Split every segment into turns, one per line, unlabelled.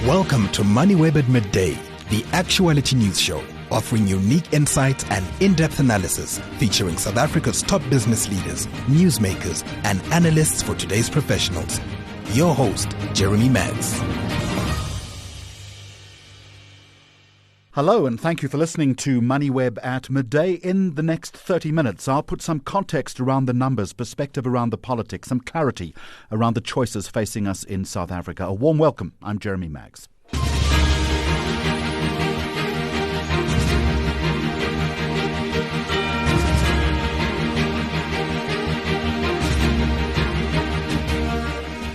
Welcome to Moneyweb at Midday, the actuality news show, offering unique insights and in-depth analysis featuring South Africa's top business leaders, newsmakers, and analysts for today's professionals. Your host, Jeremy Maggs.
Hello, and thank you for listening to Moneyweb at Midday. In the next 30 minutes, I'll put some context around the numbers, perspective around the politics, some clarity around the choices facing us in South Africa. A warm welcome. I'm Jeremy Maggs.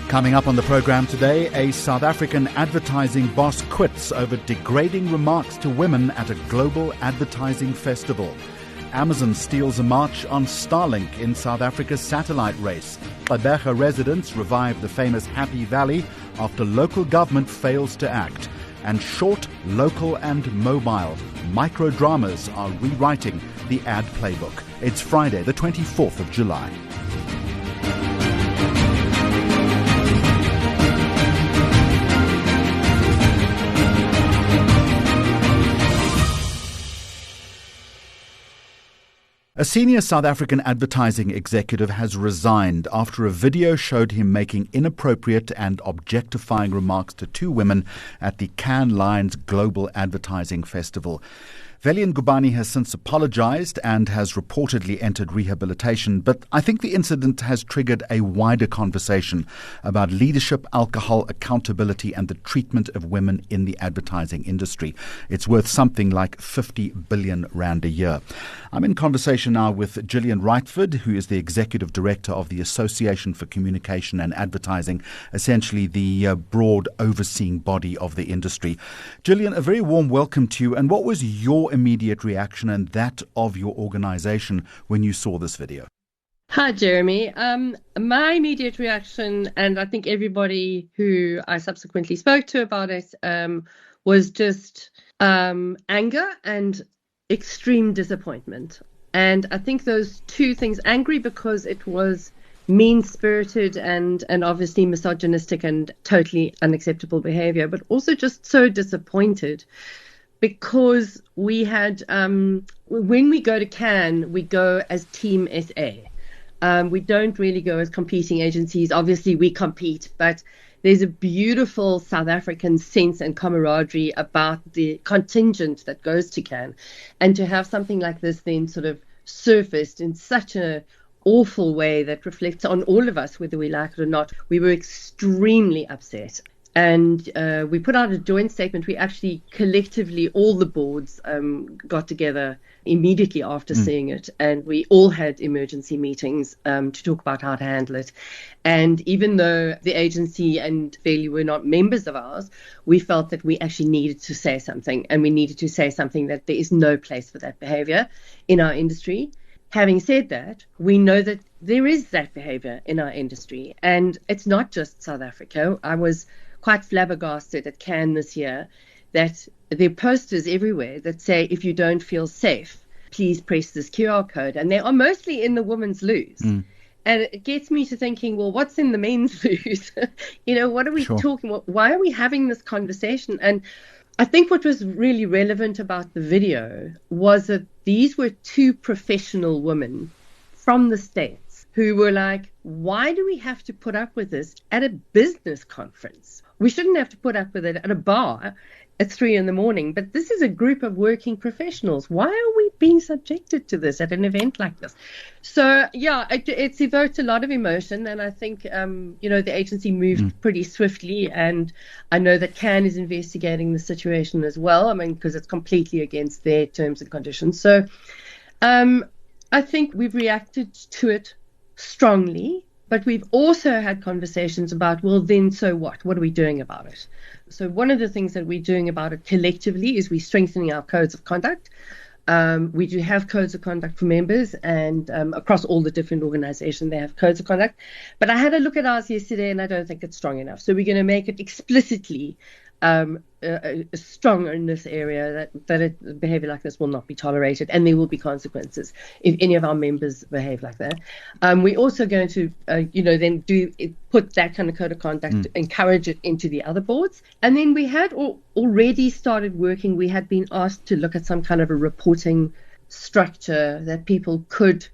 Coming up on the program today, a South African advertising boss quits over degrading remarks to women at a global advertising festival. Amazon steals a march on Starlink in South Africa's satellite race. Gqeberha residents revive the famous Happy Valley after local government fails to act. And short, local and mobile micro-dramas are rewriting the ad playbook. It's Friday, the 24th of July. A senior South African advertising executive has resigned after a video showed him making inappropriate and objectifying remarks to two women at the Cannes Lions Global Advertising Festival. Velian Gubani has since apologized and has reportedly entered rehabilitation, but I think the incident has triggered a wider conversation about leadership, alcohol, accountability, and the treatment of women in the advertising industry. It's worth something like 50 billion rand a year. I'm in conversation now with Gillian Rightford, who is the Executive Director of the Association for Communication and Advertising, essentially the broad overseeing body of the industry. Gillian, a very warm welcome to you. And what was your immediate reaction and that of your organization when you saw this video?
Hi, Jeremy. My immediate reaction, and I think everybody who I subsequently spoke to about it, was just anger and extreme disappointment. And I think those two things, angry because it was mean-spirited and obviously misogynistic and totally unacceptable behavior, but also just so disappointed because we had, when we go to Cannes, we go as Team SA. We don't really go as competing agencies. Obviously, we compete, but there's a beautiful South African sense and camaraderie about the contingent that goes to Cannes. And to have something like this then sort of surfaced in such an awful way that reflects on all of us, whether we like it or not, we were extremely upset. And we put out a joint statement. We actually collectively, all the boards got together immediately after seeing it. And we all had emergency meetings to talk about how to handle it. And even though the agency and Veli were not members of ours, we felt that we actually needed to say something. And we needed to say something that there is no place for that behavior in our industry. Having said that, we know that there is that behavior in our industry. And it's not just South Africa. I was quite flabbergasted at Cannes this year that there are posters everywhere that say, if you don't feel safe, please press this QR code. And they are mostly in the women's loos. And it gets me to thinking, well, what's in the men's loos? What are we talking about? Why are we having this conversation? And I think what was really relevant about the video was that these were two professional women from the States who were like, why do we have to put up with this at a business conference? We shouldn't have to put up with it at a bar at 3 a.m, but this is a group of working professionals. Why are we being subjected to this at an event like this? So, yeah, it's evoked a lot of emotion, and I think, the agency moved pretty swiftly, and I know that Cannes is investigating the situation as well, because it's completely against their terms and conditions. So I think we've reacted to it strongly, but we've also had conversations about, well, then so what? What are we doing about it? So one of the things that we're doing about it collectively is we're strengthening our codes of conduct. We do have codes of conduct for members, and across all the different organizations, they have codes of conduct. But I had a look at ours yesterday, and I don't think it's strong enough. So we're going to make it explicitly strong in this area that behavior like this will not be tolerated, and there will be consequences if any of our members behave like that. We're also going to, then put that kind of code of conduct, encourage it into the other boards. And then we had already started working. We had been asked to look at some kind of a reporting structure that people could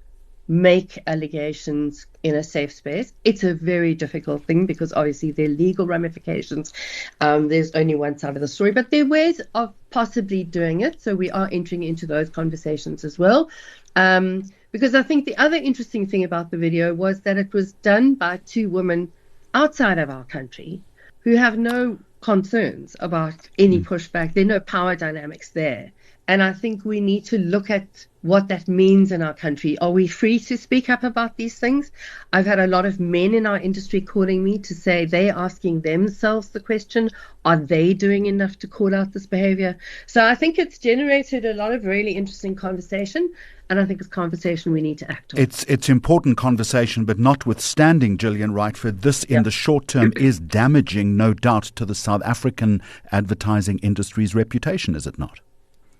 make allegations in a safe space. It's a very difficult thing because obviously there are legal ramifications. There's only one side of the story, but there are ways of possibly doing it. So we are entering into those conversations as well. Because I think the other interesting thing about the video was that it was done by two women outside of our country who have no concerns about any pushback. There are no power dynamics there. And I think we need to look at what that means in our country. Are we free to speak up about these things? I've had a lot of men in our industry calling me to say they're asking themselves the question, are they doing enough to call out this behavior? So I think it's generated a lot of really interesting conversation. And I think it's conversation we need to act on.
It's important conversation, but notwithstanding, Gillian Rightford, this in the short term is damaging, no doubt, to the South African advertising industry's reputation, is it not?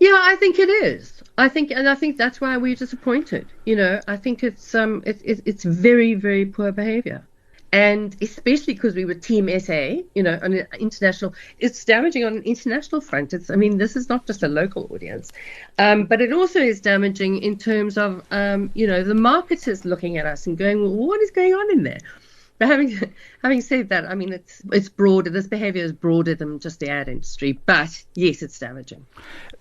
Yeah, I think it is. I think that's why we're disappointed. I think it's very, very poor behavior. And especially because we were Team SA, on an international, it's damaging on an international front. This is not just a local audience, but it also is damaging in terms of, the marketers looking at us and going, well, what is going on in there? But having said that, it's broader. This behavior is broader than just the ad industry. But yes, it's damaging.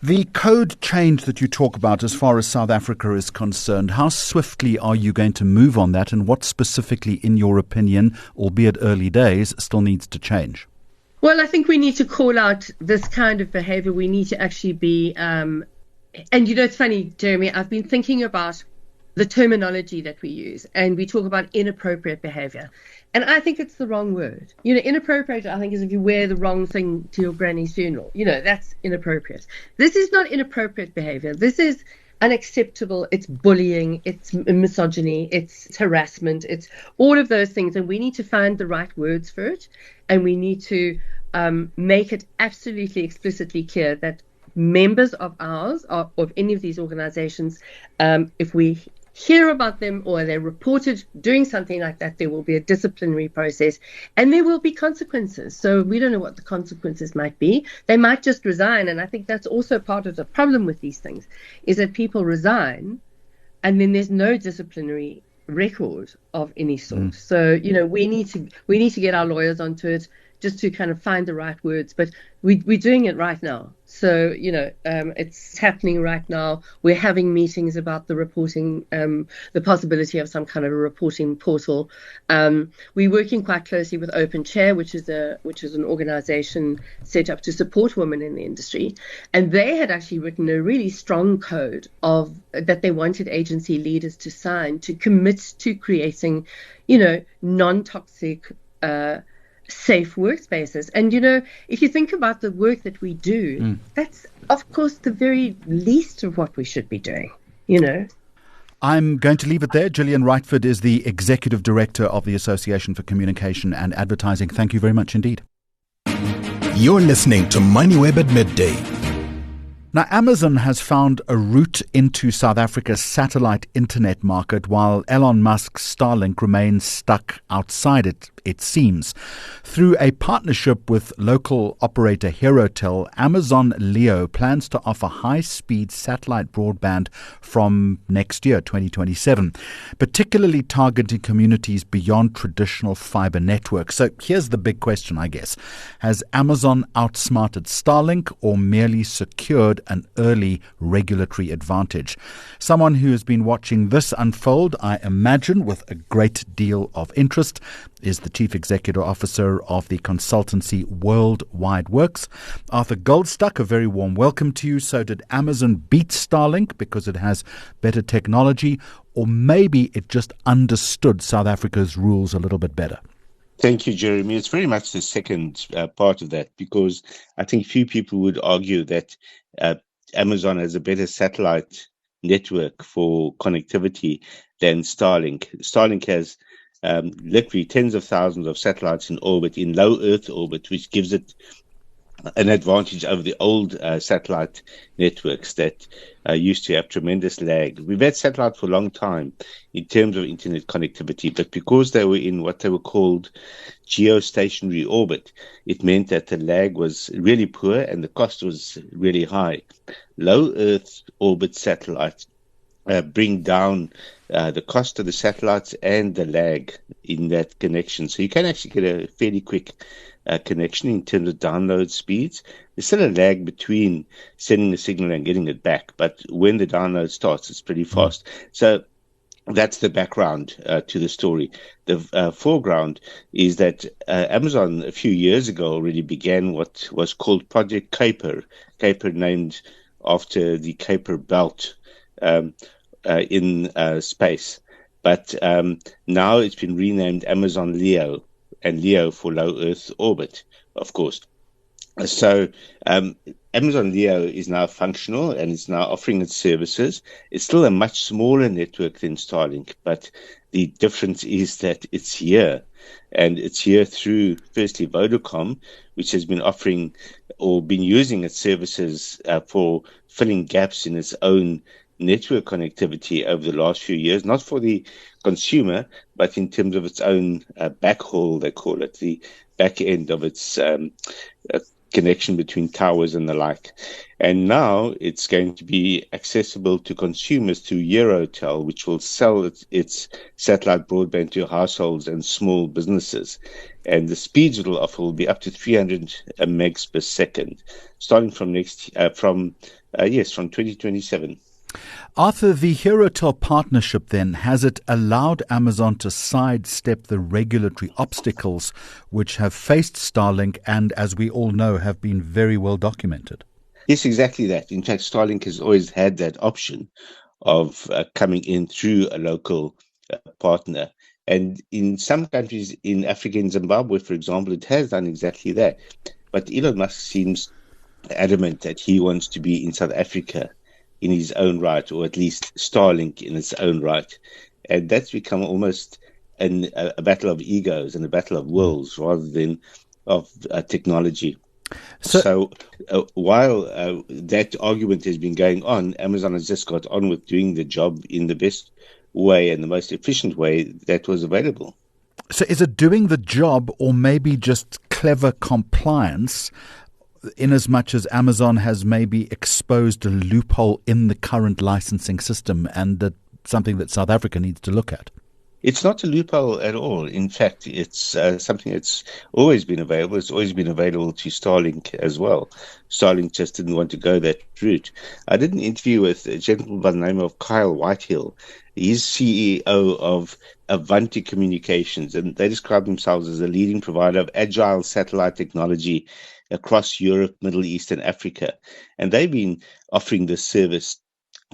The code change that you talk about as far as South Africa is concerned, how swiftly are you going to move on that? And what specifically, in your opinion, albeit early days, still needs to change?
Well, I think we need to call out this kind of behavior. We need to actually be, and it's funny, Jeremy, I've been thinking about the terminology that we use, and we talk about inappropriate behavior. And I think it's the wrong word. Inappropriate, I think, is if you wear the wrong thing to your granny's funeral. That's inappropriate. This is not inappropriate behavior. This is unacceptable. It's bullying. It's misogyny. It's harassment. It's all of those things. And we need to find the right words for it. And we need to make it absolutely explicitly clear that members of ours, of any of these organizations, if we hear about them or they're reported doing something like that, there will be a disciplinary process and there will be consequences. So we don't know what the consequences might be. They might just resign. And I think that's also part of the problem with these things, is that people resign and then there's no disciplinary record of any sort. So, we need to get our lawyers onto it just to kind of find the right words. But we're doing it right now. So, it's happening right now. We're having meetings about the reporting, the possibility of some kind of a reporting portal. We're working quite closely with Open Chair, which is an organization set up to support women in the industry. And they had actually written a really strong code that they wanted agency leaders to sign to commit to creating, non-toxic, safe workspaces. And if you think about the work that we do, that's of course the very least of what we should be doing.
I'm going to leave it there. Gillian Rightford is the Executive Director of the Association for Communication and Advertising. Thank you very much indeed.
You're listening to Moneyweb at Midday.
Now, Amazon has found a route into South Africa's satellite internet market, while Elon Musk's Starlink remains stuck outside it seems. Through a partnership with local operator HeroTel, Amazon Leo plans to offer high-speed satellite broadband from next year, 2027, particularly targeting communities beyond traditional fiber networks. So here's the big question, I guess. Has Amazon outsmarted Starlink or merely secured an early regulatory advantage? Someone who has been watching this unfold, I imagine, with a great deal of interest, is the Chief Executive Officer of the consultancy Worldwide Works, Arthur Goldstuck. A very warm welcome to you. So did Amazon beat Starlink because it has better technology, or maybe it just understood South Africa's rules a little bit better?
Thank you, Jeremy. It's very much the second part of that, because I think few people would argue that Amazon has a better satellite network for connectivity than Starlink. Starlink has literally tens of thousands of satellites in orbit, in low Earth orbit, which gives it an advantage over the old satellite networks that used to have tremendous lag. We've had satellite for a long time in terms of internet connectivity, but because they were in what they were called geostationary orbit, it meant that the lag was really poor and the cost was really high. Low Earth orbit satellites bring down the cost of the satellites and the lag in that connection. So you can actually get a fairly quick connection in terms of download speeds. There's still a lag between sending the signal and getting it back, but when the download starts, it's pretty fast. So that's the background to the story. The foreground is that Amazon a few years ago already began what was called Project Kuiper, Kuiper named after the Kuiper Belt in space. But now it's been renamed Amazon Leo, and Leo for low Earth orbit, of course. So Amazon Leo is now functional and it's now offering its services. It's still a much smaller network than Starlink, but the difference is that it's here. And it's here through, firstly, Vodacom, which has been offering or been using its services for filling gaps in its own network connectivity over the last few years, not for the consumer, but in terms of its own backhaul, they call it, the back end of its connection between towers and the like. And now it's going to be accessible to consumers through Eurotel, which will sell its satellite broadband to households and small businesses. And the speeds it will offer will be up to 300 megs per second, starting from 2027.
Arthur, the Herotel partnership then, has it allowed Amazon to sidestep the regulatory obstacles which have faced Starlink and, as we all know, have been very well documented?
Yes, exactly that. In fact, Starlink has always had that option of coming in through a local partner. And in some countries in Africa, in Zimbabwe, for example, it has done exactly that. But Elon Musk seems adamant that he wants to be in South Africa in his own right, or at least Starlink in its own right. And that's become almost a battle of egos and a battle of wills rather than of technology. So while that argument has been going on, Amazon has just got on with doing the job in the best way and the most efficient way that was available.
So is it doing the job or maybe just clever compliance, in as much as Amazon has maybe exposed a loophole in the current licensing system and that something that South Africa needs to look at?
It's not a loophole at all. In fact, it's something that's always been available. It's always been available to Starlink as well. Starlink just didn't want to go that route. I did an interview with a gentleman by the name of Kyle Whitehill. He's CEO of Avanti Communications, and they describe themselves as a leading provider of agile satellite technology across Europe, Middle East, and Africa. And they've been offering this service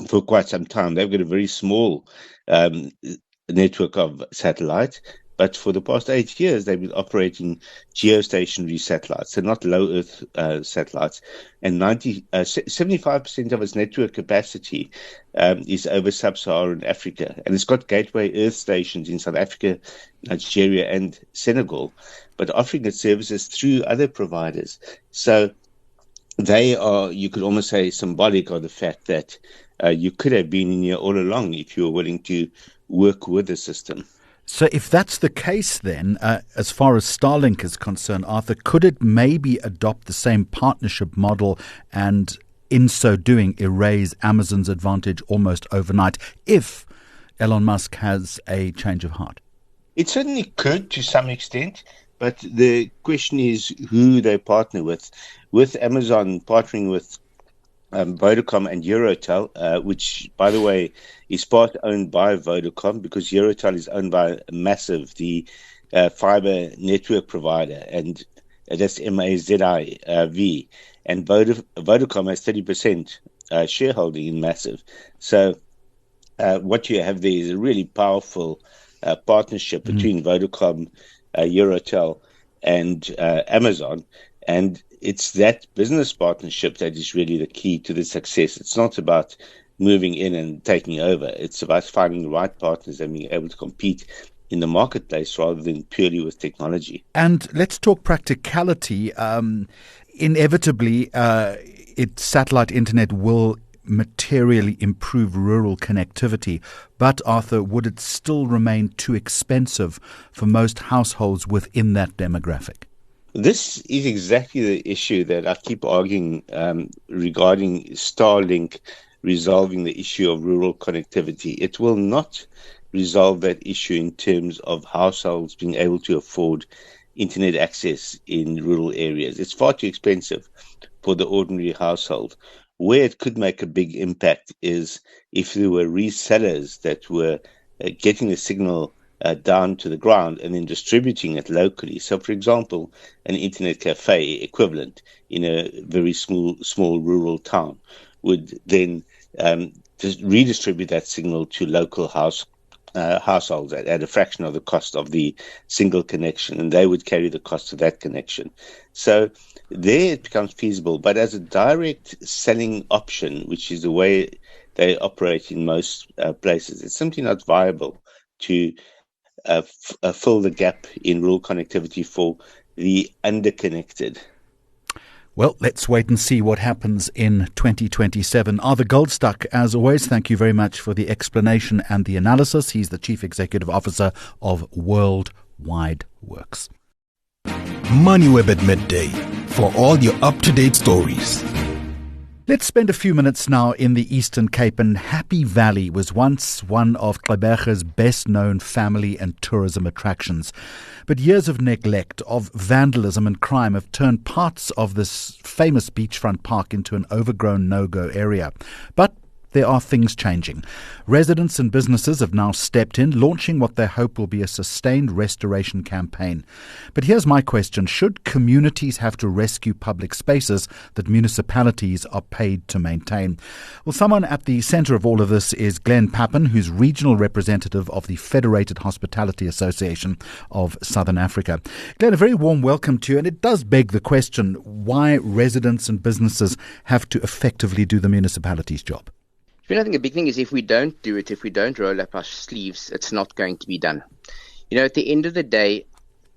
for quite some time. They've got a very small network of satellites, but for the past 8 years, they've been operating geostationary satellites, so not low Earth satellites. And 75% of its network capacity is over sub-Saharan Africa. And it's got gateway Earth stations in South Africa, Nigeria, and Senegal, but offering its services through other providers. So they are, you could almost say, symbolic of the fact that you could have been in here all along if you were willing to work with the system.
So if that's the case then, as far as Starlink is concerned, Arthur, could it maybe adopt the same partnership model and in so doing erase Amazon's advantage almost overnight if Elon Musk has a change of heart?
It certainly could to some extent, but the question is who they partner with. With Amazon partnering with Vodacom and Eurotel, which, by the way, is part owned by Vodacom because Eurotel is owned by Massive, the fiber network provider, and that's MAZIV. And Vodacom has 30% shareholding in Massive. So what you have there is a really powerful partnership between Vodacom, Eurotel, and Amazon. And it's that business partnership that is really the key to the success. It's not about moving in and taking over. It's about finding the right partners and being able to compete in the marketplace rather than purely with technology.
And let's talk practicality. inevitably, satellite internet will materially improve rural connectivity. But, Arthur, would it still remain too expensive for most households within that demographic?
This is exactly the issue that I keep arguing regarding Starlink resolving the issue of rural connectivity. It will not resolve that issue in terms of households being able to afford internet access in rural areas. It's far too expensive for the ordinary household. Where it could make a big impact is if there were resellers that were getting the signal down to the ground and then distributing it locally. So, for example, an internet cafe equivalent in a very small rural town would then just redistribute that signal to local households at a fraction of the cost of the single connection, and they would carry the cost of that connection. So there it becomes feasible, but as a direct selling option, which is the way they operate in most places, it's simply not viable to fill the gap in rural connectivity for the underconnected.
Well, let's wait and see what happens in 2027. Arthur Goldstuck, as always, thank you very much for the explanation and the analysis. He's the Chief Executive Officer of Worldwide Works.
Moneyweb at midday for all your up-to-date stories.
Let's spend a few minutes now in the Eastern Cape. And Happy Valley was once one of Gqeberha's best-known family and tourism attractions. But years of neglect, of vandalism and crime have turned parts of this famous beachfront park into an overgrown no-go area. But there are things changing. Residents and businesses have now stepped in, launching what they hope will be a sustained restoration campaign. But here's my question. Should communities have to rescue public spaces that municipalities are paid to maintain? Well, someone at the centre of all of this is Glenn Pappen, who's regional representative of the Federated Hospitality Association of Southern Africa. Glenn, a very warm welcome to you. And it does beg the question why residents and businesses have to effectively do the municipality's job.
I think a big thing is if we don't do it, if we don't roll up our sleeves, it's not going to be done. At the end of the day,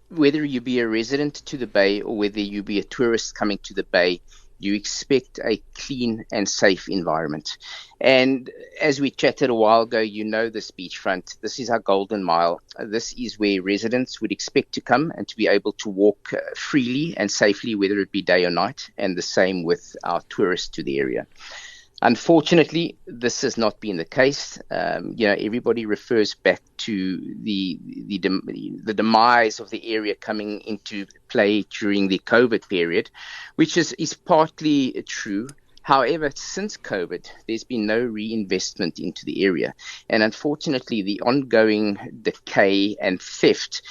whether you be a resident to the Bay or whether you be a tourist coming to the Bay, you expect a clean and safe environment. And as we chatted a while ago, this beachfront, this is our golden mile. This is where residents would expect to come and to be able to walk freely and safely, whether it be day or night, and the same with our tourists to the area. Unfortunately, this has not been the case. Everybody refers back to the demise of the area coming into play during the COVID period, which is partly true. However, since COVID, there's been no reinvestment into the area. And unfortunately, the ongoing decay and theft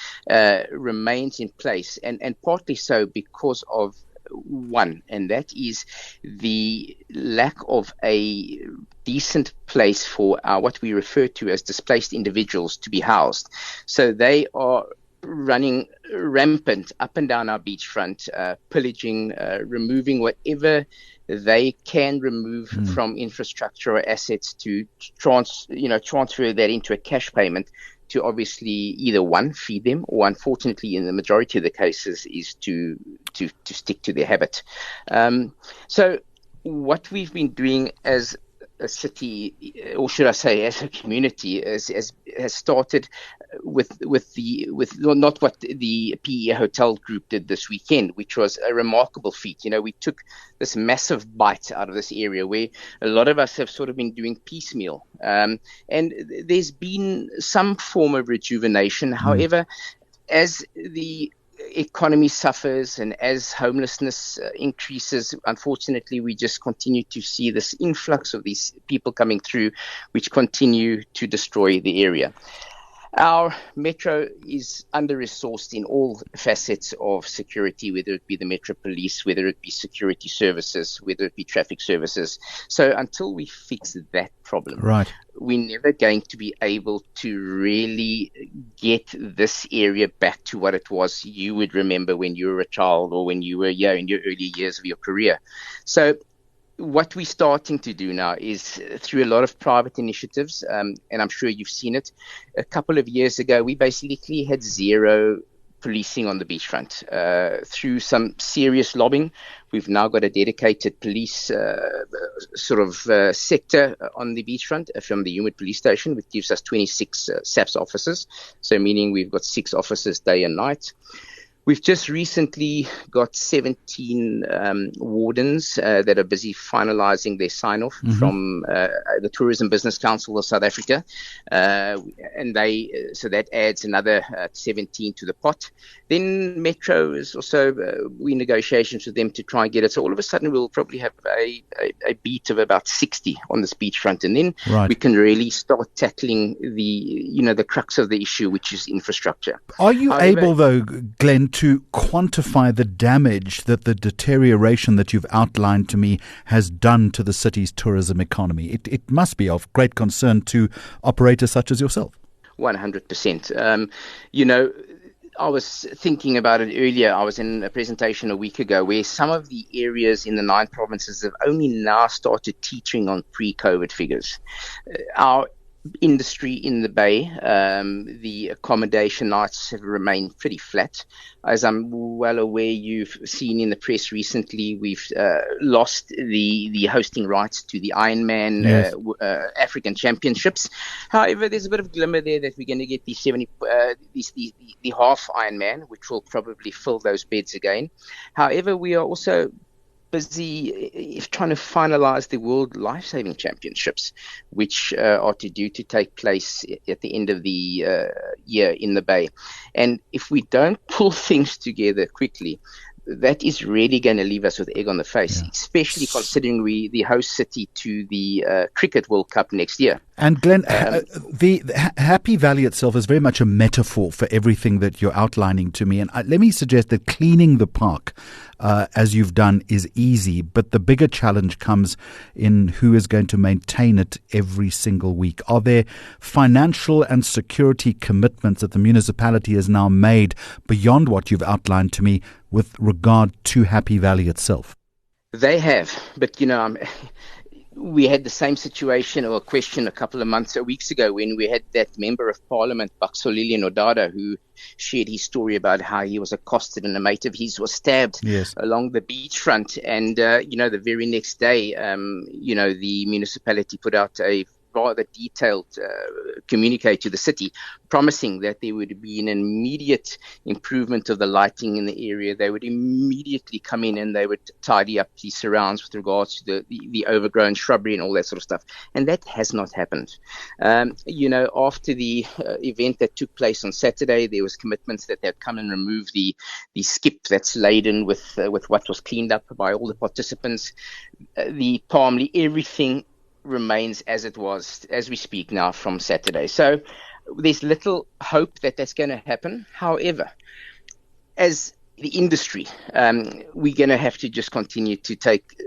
remains in place, and partly so because of one, and that is the lack of a decent place for what we refer to as displaced individuals to be housed. So they are running rampant up and down our beachfront, pillaging, removing whatever they can remove from infrastructure or assets to transfer that into a cash payment to obviously either one, feed them, or unfortunately in the majority of the cases is to stick to their habit. So what we've been doing as a city, or should I say as a community, has started with not what the PE Hotel Group did this weekend, which was a remarkable feat. We took this massive bite out of this area where a lot of us have sort of been doing piecemeal. And there's been some form of rejuvenation. However, as the economy suffers and as homelessness increases, unfortunately, we just continue to see this influx of these people coming through, which continue to destroy the area. Our metro is under-resourced in all facets of security, whether it be the Metro Police, whether it be security services, whether it be traffic services. So until we fix that problem, we're never going to be able to really get this area back to what it was you would remember when you were a child or when you were in your early years of your career. So what we're starting to do now is through a lot of private initiatives, and I'm sure you've seen it. A couple of years ago, we basically had zero policing on the beachfront. Through some serious lobbying, we've now got a dedicated police sector on the beachfront from the Humid Police Station, which gives us 26 SAPS officers, so meaning we've got 6 officers day and night. We've just recently got 17 wardens that are busy finalising their sign-off from the Tourism Business Council of South Africa, and so that adds another 17 to the pot. Then Metro is also we negotiations with them to try and get it. So all of a sudden we'll probably have a beat of about 60 on this beachfront, and then we can really start tackling the crux of the issue, which is infrastructure.
Are you able, though, Glenn, to quantify the damage that the deterioration that you've outlined to me has done to the city's tourism economy? It must be of great concern to operators such as yourself.
100%. I was thinking about it earlier. I was in a presentation a week ago where some of the areas in the 9 provinces have only now started teetering on pre-COVID figures. Our industry in the Bay, the accommodation nights have remained pretty flat. As I'm well aware, you've seen in the press recently, we've lost the hosting rights to the Ironman African Championships. However, there's a bit of glimmer there that we're going to get the half Ironman, which will probably fill those beds again. However, we are also busy trying to finalize the World Life-Saving Championships, which are due to take place at the end of the year in the Bay. And if we don't pull things together quickly, that is really going to leave us with egg on the face, especially considering we the host city to the Cricket World Cup next year.
And Glenn, the Happy Valley itself is very much a metaphor for everything that you're outlining to me. And let me suggest that cleaning the park, as you've done, is easy. But the bigger challenge comes in who is going to maintain it every single week. Are there financial and security commitments that the municipality has now made beyond what you've outlined to me with regard to Happy Valley itself?
They have, but we had the same situation or question a couple of weeks ago when we had that member of parliament, Baksolili Nodada, who shared his story about how he was accosted and a mate of his was stabbed along the beachfront. And, the very next day, the municipality put out a rather detailed communique to the city, promising that there would be an immediate improvement of the lighting in the area. They would immediately come in and they would tidy up the surrounds with regards to the overgrown shrubbery and all that sort of stuff. And that has not happened. After the event that took place on Saturday, there was commitments that they'd come and remove the skip that's laden with what was cleaned up by all the participants. The palm, everything remains as it was as we speak now from Saturday. So there's little hope that that's going to happen. However, as the industry, we're going to have to just continue to take,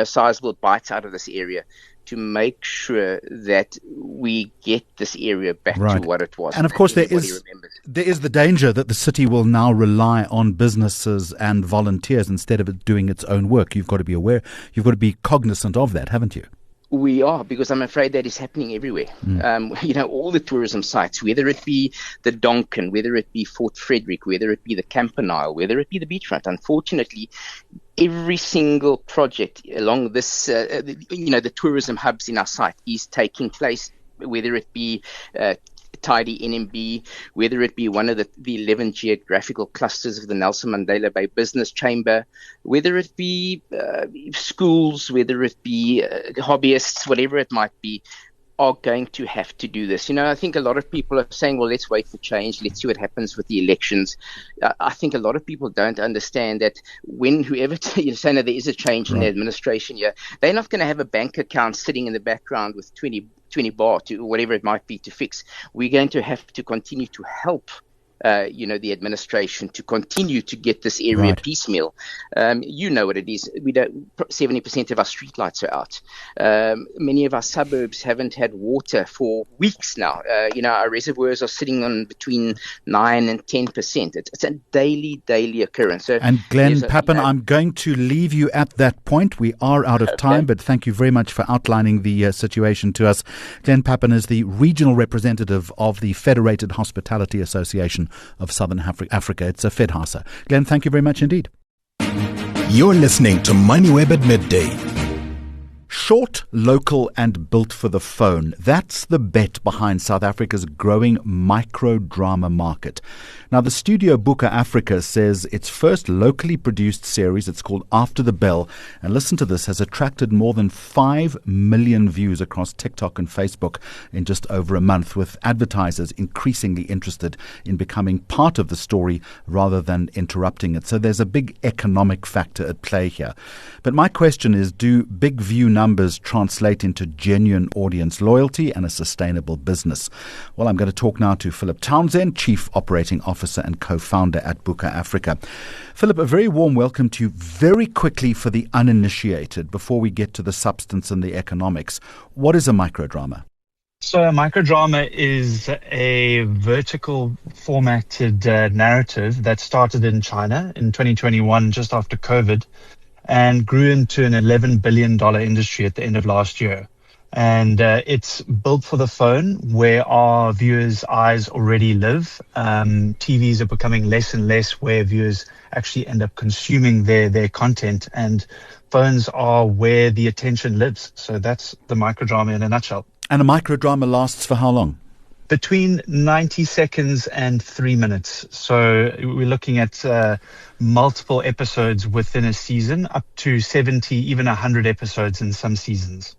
sizable bites out of this area to make sure that we get this area back to what it was.
And of course, there is the danger that the city will now rely on businesses and volunteers instead of it doing its own work. You've got to be aware, you've got to be cognizant of that, haven't you?
We are, because I'm afraid that is happening everywhere. All the tourism sites, whether it be the Donkin, whether it be Fort Frederick, whether it be the Campanile, whether it be the beachfront. Unfortunately, every single project along this, the tourism hubs in our site is taking place, whether it be Tidy NMB, whether it be one of the 11 geographical clusters of the Nelson Mandela Bay Business Chamber, whether it be schools, whether it be hobbyists, whatever it might be, are going to have to do this. I think a lot of people are saying, well, let's wait for change. Let's see what happens with the elections. I think a lot of people don't understand that when whoever saying that there is a change in the administration here, they're not going to have a bank account sitting in the background with 20 bar to whatever it might be to fix. We're going to have to continue to help the administration to continue to get this area piecemeal. You know what it is. 70% of our streetlights are out. Many of our suburbs haven't had water for weeks now. Our reservoirs are sitting on between 9 and 10%. It's a daily occurrence. So
and Glenn Pappen, I'm going to leave you at that point. We are out of time, but thank you very much for outlining the situation to us. Glenn Pappen is the regional representative of the Federated Hospitality Association region of Southern Africa. It's a Fedhasa. Glenn, thank you very much indeed.
You're listening to Moneyweb at midday.
Short, local and built for the phone. That's the bet behind South Africa's growing micro-drama market. Now, the studio Buka Africa says its first locally produced series, it's called After the Bell, and listen to this, has attracted more than 5 million views across TikTok and Facebook in just over a month, with advertisers increasingly interested in becoming part of the story rather than interrupting it. So there's a big economic factor at play here. But my question is, do big view numbers translate into genuine audience loyalty and a sustainable business? Well, I'm going to talk now to Philip Townsend, Chief Operating Officer and co-founder at Buka Africa. Philip, a very warm welcome to you. Very quickly for the uninitiated, before we get to the substance and the economics, what is a microdrama?
So a microdrama is a vertical formatted narrative that started in China in 2021, just after COVID, and grew into an $11 billion industry at the end of last year. And it's built for the phone, where our viewers' eyes already live. TVs are becoming less and less where viewers actually end up consuming their content, and phones are where the attention lives. So that's the microdrama in a nutshell.
And a microdrama lasts for how long?
Between 90 seconds and 3 minutes. So we're looking at multiple episodes within a season, up to 70, even 100 episodes in some seasons.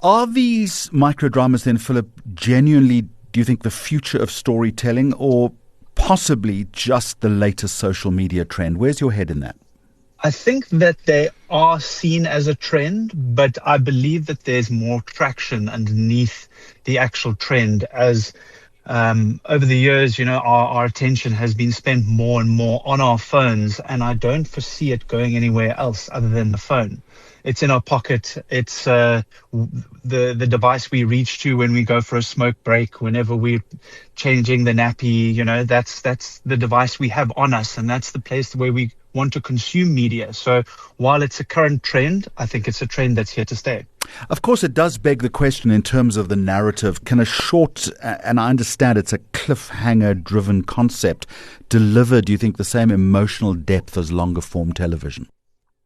Are these microdramas then, Philip, genuinely, do you think, the future of storytelling, or possibly just the latest social media trend? Where's your head in that?
I think that they are seen as a trend, but I believe that there's more traction underneath the actual trend, as over the years, our attention has been spent more and more on our phones, and I don't foresee it going anywhere else other than the phone. It's in our pocket. It's the device we reach to when we go for a smoke break, whenever we're changing the nappy. That's the device we have on us, and that's the place where we want to consume media. So while it's a current trend, I think it's a trend that's here to stay.
Of course, it does beg the question in terms of the narrative. Can a short, and I understand it's a cliffhanger-driven concept, deliver, do you think, the same emotional depth as longer-form television?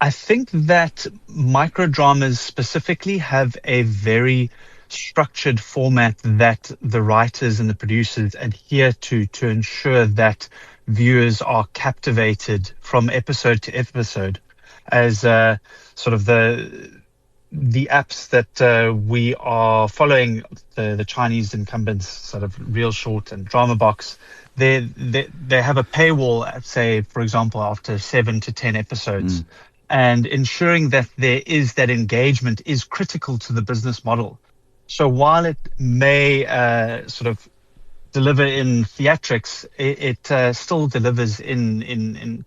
I think that microdramas specifically have a very structured format that the writers and the producers adhere to ensure that viewers are captivated from episode to episode, as sort of the apps that we are following, the Chinese incumbents, sort of Real Short and Drama Box. They have a paywall, say, for example, after 7 to 10 episodes. And ensuring that there is that engagement is critical to the business model. So while it may sort of deliver in theatrics, it still delivers in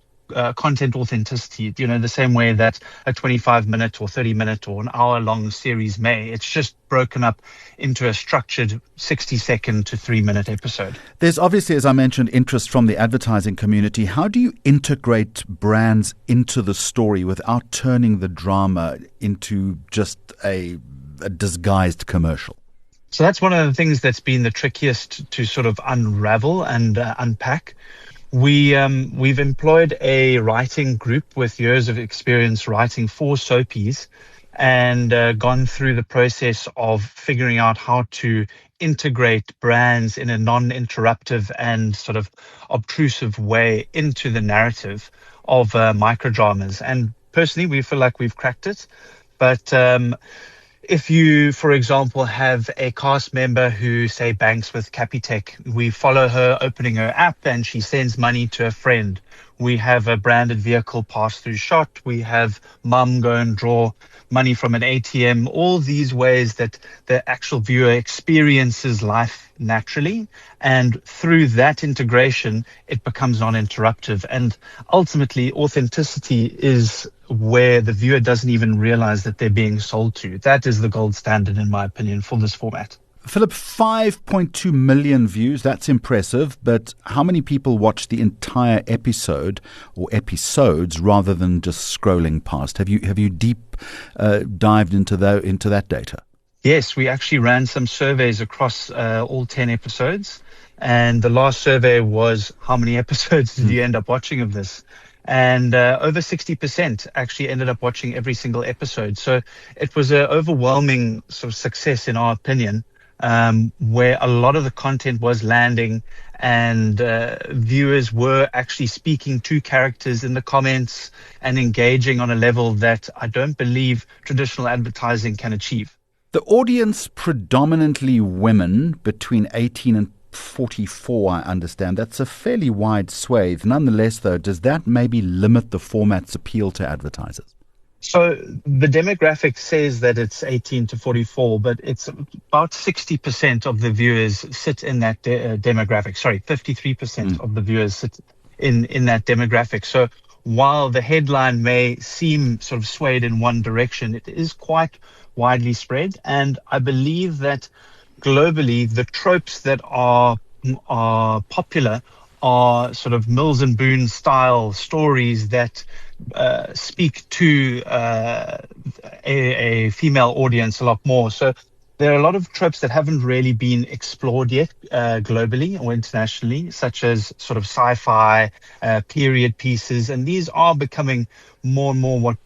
content authenticity, the same way that a 25-minute or 30-minute or an hour-long series may. It's just broken up into a structured 60-second to 3-minute episode.
There's obviously, as I mentioned, interest from the advertising community. How do you integrate brands into the story without turning the drama into just a disguised commercial?
So that's one of the things that's been the trickiest to sort of unravel and unpack. We've employed a writing group with years of experience writing for soapies, and gone through the process of figuring out how to integrate brands in a non-interruptive and sort of obtrusive way into the narrative of microdramas. And personally, we feel like we've cracked it. But if you, for example, have a cast member who, say, banks with Capitec, we follow her opening her app and she sends money to a friend. We have a branded vehicle pass-through shot. We have mum go and draw money from an ATM. All these ways that the actual viewer experiences life naturally. And through that integration, it becomes non-interruptive. And ultimately, authenticity is where the viewer doesn't even realize that they're being sold to. That is the gold standard, in my opinion, for this format.
Philip, 5.2 million views, that's impressive, but how many people watch the entire episode or episodes rather than just scrolling past? Have you deep dived into that data?
Yes, we actually ran some surveys across all 10 episodes. And the last survey was, how many episodes did you end up watching of this? And over 60% actually ended up watching every single episode. So it was an overwhelming sort of success, in our opinion, where a lot of the content was landing, and viewers were actually speaking to characters in the comments and engaging on a level that I don't believe traditional advertising can achieve.
The audience, predominantly women between 18 and 44, I understand. That's a fairly wide swathe. Nonetheless, though, does that maybe limit the format's appeal to advertisers?
So the demographic says that it's 18 to 44, but it's about 60% of the viewers sit in that demographic. Sorry, 53% of the viewers sit in that demographic. So while the headline may seem sort of swayed in one direction, it is quite widely spread. And I believe that globally, the tropes that are popular are sort of Mills and Boon style stories that speak to a female audience a lot more. So there are a lot of tropes that haven't really been explored yet globally or internationally, such as sort of sci-fi, period pieces, and these are becoming more and more what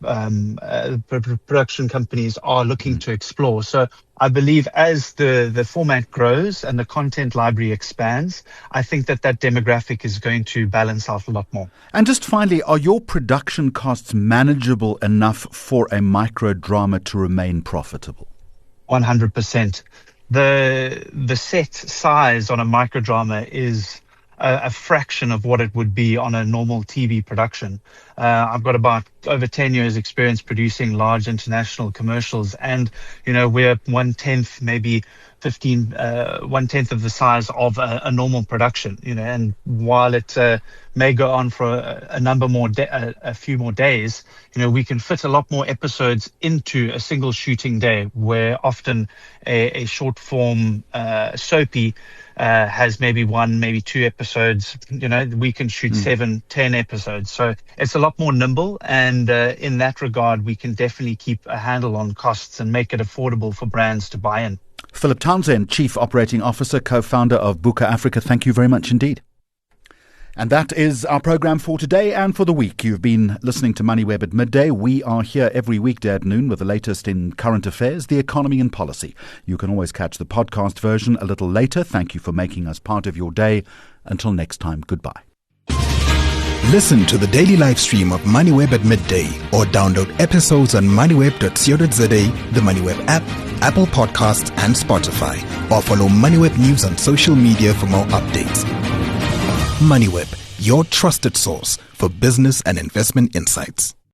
production companies are looking to explore. So I believe as the format grows and the content library expands, I think that demographic is going to balance out a lot more.
And just finally, are your production costs manageable enough for a micro drama to remain profitable?
100%. The set size on a microdrama is a fraction of what it would be on a normal TV production. I've got about over 10 years experience producing large international commercials, and we're 1/10, maybe 1/10 of the size of a normal production. And while it may go on for a few more days, we can fit a lot more episodes into a single shooting day, where often a short form soapy has maybe one, maybe two episodes. We can shoot 7, 10 episodes. So it's a lot more nimble. And in that regard, we can definitely keep a handle on costs and make it affordable for brands to buy in.
Philip Townsend, Chief Operating Officer, co-founder of Buka Africa. Thank you very much indeed. And that is our program for today and for the week. You've been listening to Moneyweb at midday. We are here every weekday at noon with the latest in current affairs, the economy and policy. You can always catch the podcast version a little later. Thank you for making us part of your day. Until next time, goodbye.
Listen to the daily live stream of Moneyweb at midday or download episodes on moneyweb.co.za, the Moneyweb app, Apple Podcasts and Spotify, or follow Moneyweb News on social media for more updates. Moneyweb, your trusted source for business and investment insights.